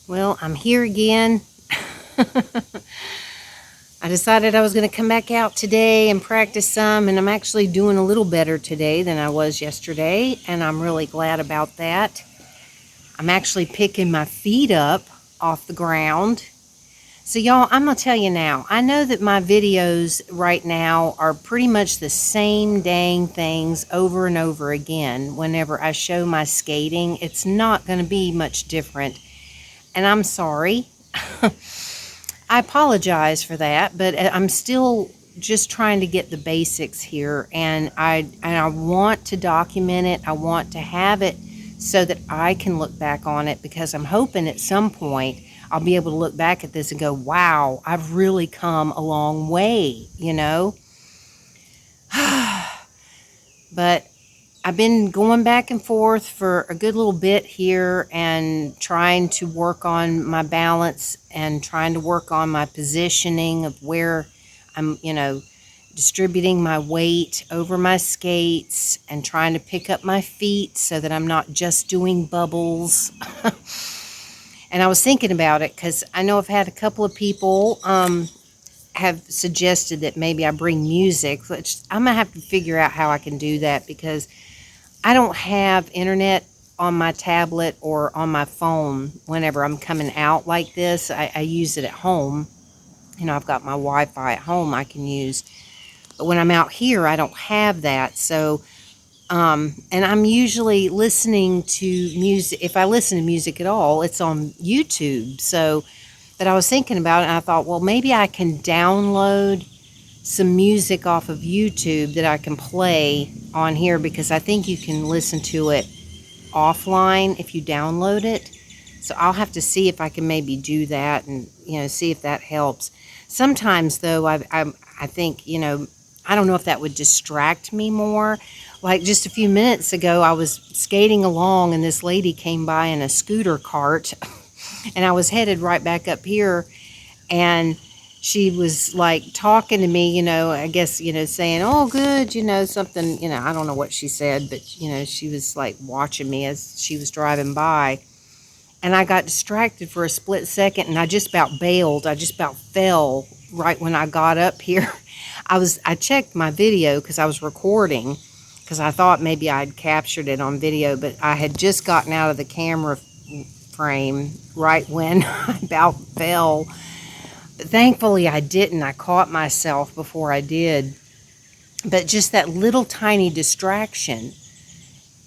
Well, I'm here again. I decided I was going to come back out today and practice some, and I'm actually doing a little better today than I was yesterday, and I'm really glad about that. I'm actually picking my feet up off the ground. So y'all, I'm going to tell you now, I know that my videos right now are pretty much the same dang things over and over again. Whenever I show my skating, it's not going to be much different. And I'm sorry. I apologize for that, but I'm still just trying to get the basics here, and I want to document it. I want to have it so that I can look back on it, because I'm hoping at some point I'll be able to look back at this and go, wow, I've really come a long way, you know? But I've been going back and forth for a good little bit here and trying to work on my balance and trying to work on my positioning of where I'm, distributing my weight over my skates and trying to pick up my feet so that I'm not just doing bubbles. And I was thinking about it because I know I've had a couple of people have suggested that maybe I bring music, which I'm going to have to figure out how I can do that, because I don't have internet on my tablet or on my phone whenever I'm coming out like this. I use it at home. I've got my Wi-Fi at home I can use. But when I'm out here, I don't have that. So, and I'm usually listening to music. If I listen to music at all, it's on YouTube. So, but I was thinking about it, and I thought, well, maybe I can download some music off of YouTube that I can play on here, because I think you can listen to it offline if you download it. So I'll have to see if I can maybe do that and, see if that helps. Sometimes, though, I think, I don't know if that would distract me more. Like just a few minutes ago, I was skating along and this lady came by in a scooter cart and I was headed right back up here, and she was like talking to me, I guess, saying, oh, good, something, I don't know what she said, but, she was like watching me as she was driving by. And I got distracted for a split second and I just about bailed. I just about fell right when I got up here. I checked my video because I was recording, because I thought maybe I'd captured it on video, but I had just gotten out of the camera frame right when I about fell. Thankfully, I didn't. I caught myself before I did. But just that little tiny distraction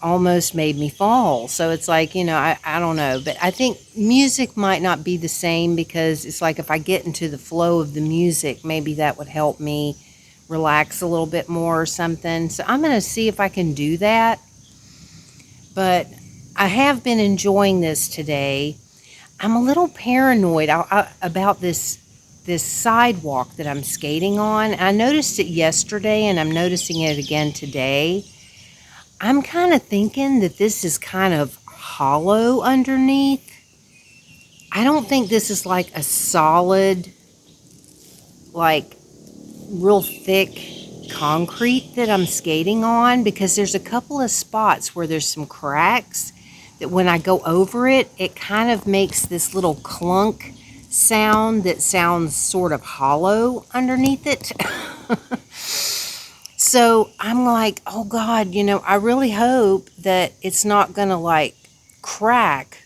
almost made me fall. So it's like, I don't know. But I think music might not be the same, because it's like if I get into the flow of the music, maybe that would help me relax a little bit more or something. So I'm going to see if I can do that. But I have been enjoying this today. I'm a little paranoid about this sidewalk that I'm skating on. I noticed it yesterday and I'm noticing it again today. I'm kind of thinking that this is kind of hollow underneath. I don't think this is like a solid, like real thick concrete that I'm skating on, because there's a couple of spots where there's some cracks that when I go over it, it kind of makes this little clunk sound that sounds sort of hollow underneath it. So I'm like, oh God, I really hope that it's not going to like crack,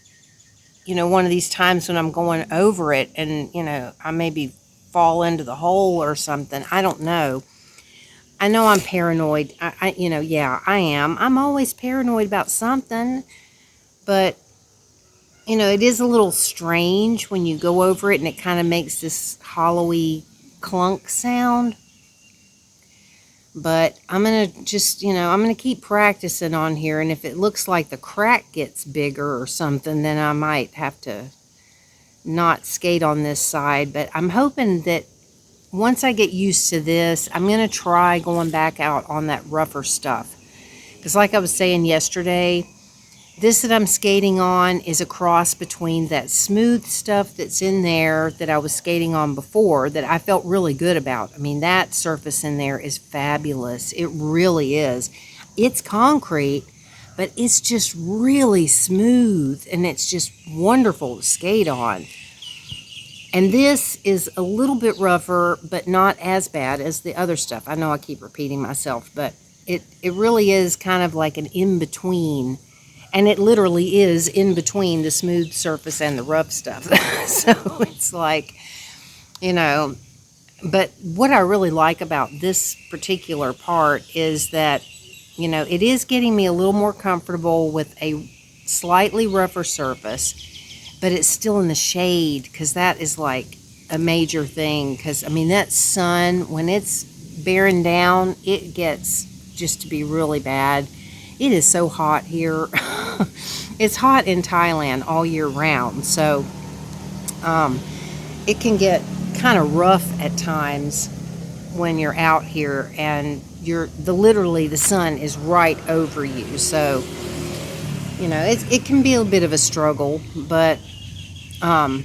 one of these times when I'm going over it and, I maybe fall into the hole or something. I don't know. I know I'm paranoid. Yeah, I am. I'm always paranoid about something, but it is a little strange when you go over it and it kind of makes this hollowy clunk sound. But I'm going to just, I'm going to keep practicing on here. And if it looks like the crack gets bigger or something, then I might have to not skate on this side. But I'm hoping that once I get used to this, I'm going to try going back out on that rougher stuff. Because like I was saying yesterday, this that I'm skating on is a cross between that smooth stuff that's in there that I was skating on before that I felt really good about. I mean, that surface in there is fabulous. It really is. It's concrete, but it's just really smooth and it's just wonderful to skate on. And this is a little bit rougher, but not as bad as the other stuff. I know I keep repeating myself, but it really is kind of like an in-between. And it literally is in between the smooth surface and the rough stuff. So it's like, you know, but what I really like about this particular part is that, you know, it is getting me a little more comfortable with a slightly rougher surface, but it's still in the shade, because that is like a major thing. Because, I mean, that sun, when it's bearing down, it gets just to be really bad. It is so hot here. It's hot in Thailand all year round, so it can get kind of rough at times when you're out here and literally the sun is right over you. So, you know, it can be a bit of a struggle, but I'm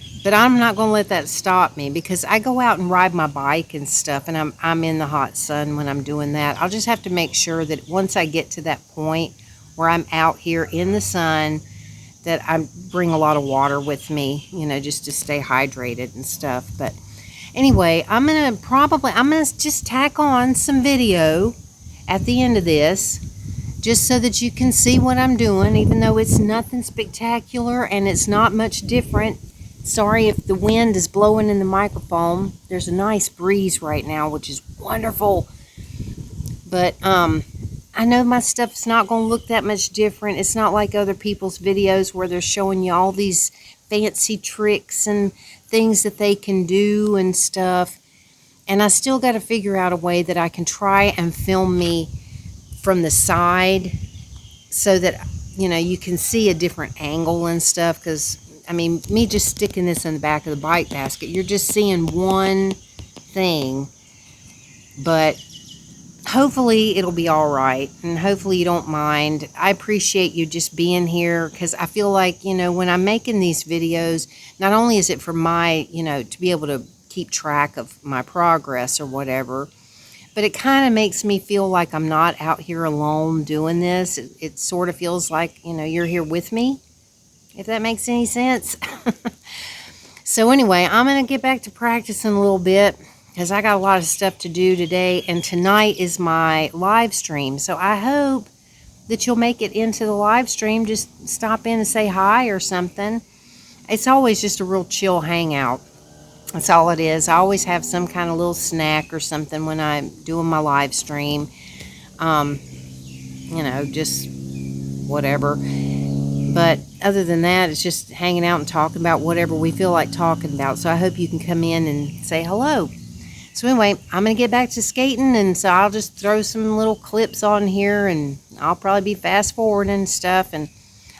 not going to let that stop me, because I go out and ride my bike and stuff, and I'm in the hot sun when I'm doing that. I'll just have to make sure that once I get to that point where I'm out here in the sun, that I bring a lot of water with me, you know, just to stay hydrated and stuff. But anyway, I'm going to just tack on some video at the end of this, just so that you can see what I'm doing, even though it's nothing spectacular and it's not much different. Sorry if the wind is blowing in the microphone. There's a nice breeze right now, which is wonderful. But I know my stuff's not going to look that much different. It's not like other people's videos where they're showing you all these fancy tricks and things that they can do and stuff. And I still got to figure out a way that I can try and film me from the side, so that, you know, you can see a different angle and stuff. Because, I mean, me just sticking this in the back of the bike basket, you're just seeing one thing. But hopefully it'll be all right, and hopefully you don't mind. I appreciate you just being here, because I feel like, you know, when I'm making these videos, not only is it for my, you know, to be able to keep track of my progress or whatever, but it kind of makes me feel like I'm not out here alone doing this. It sort of feels like, you know, you're here with me, if that makes any sense. So anyway, I'm going to get back to practicing a little bit, because I got a lot of stuff to do today, and tonight is my live stream. So I hope that you'll make it into the live stream. Just stop in and say hi or something. It's always just a real chill hangout. That's all it is. I always have some kind of little snack or something when I'm doing my live stream. You know, just whatever. But other than that, it's just hanging out and talking about whatever we feel like talking about. So I hope you can come in and say hello. So anyway, I'm going to get back to skating, and so I'll just throw some little clips on here, and I'll probably be fast forwarding and stuff, and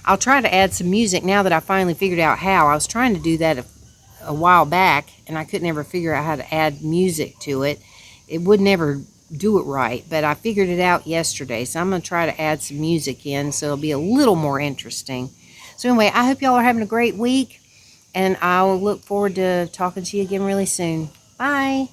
I'll try to add some music now that I finally figured out how. I was trying to do that a while back, and I couldn't ever figure out how to add music to it. It would never do it right, but I figured it out yesterday, so I'm going to try to add some music in so it'll be a little more interesting. So anyway, I hope y'all are having a great week, and I'll look forward to talking to you again really soon. Bye.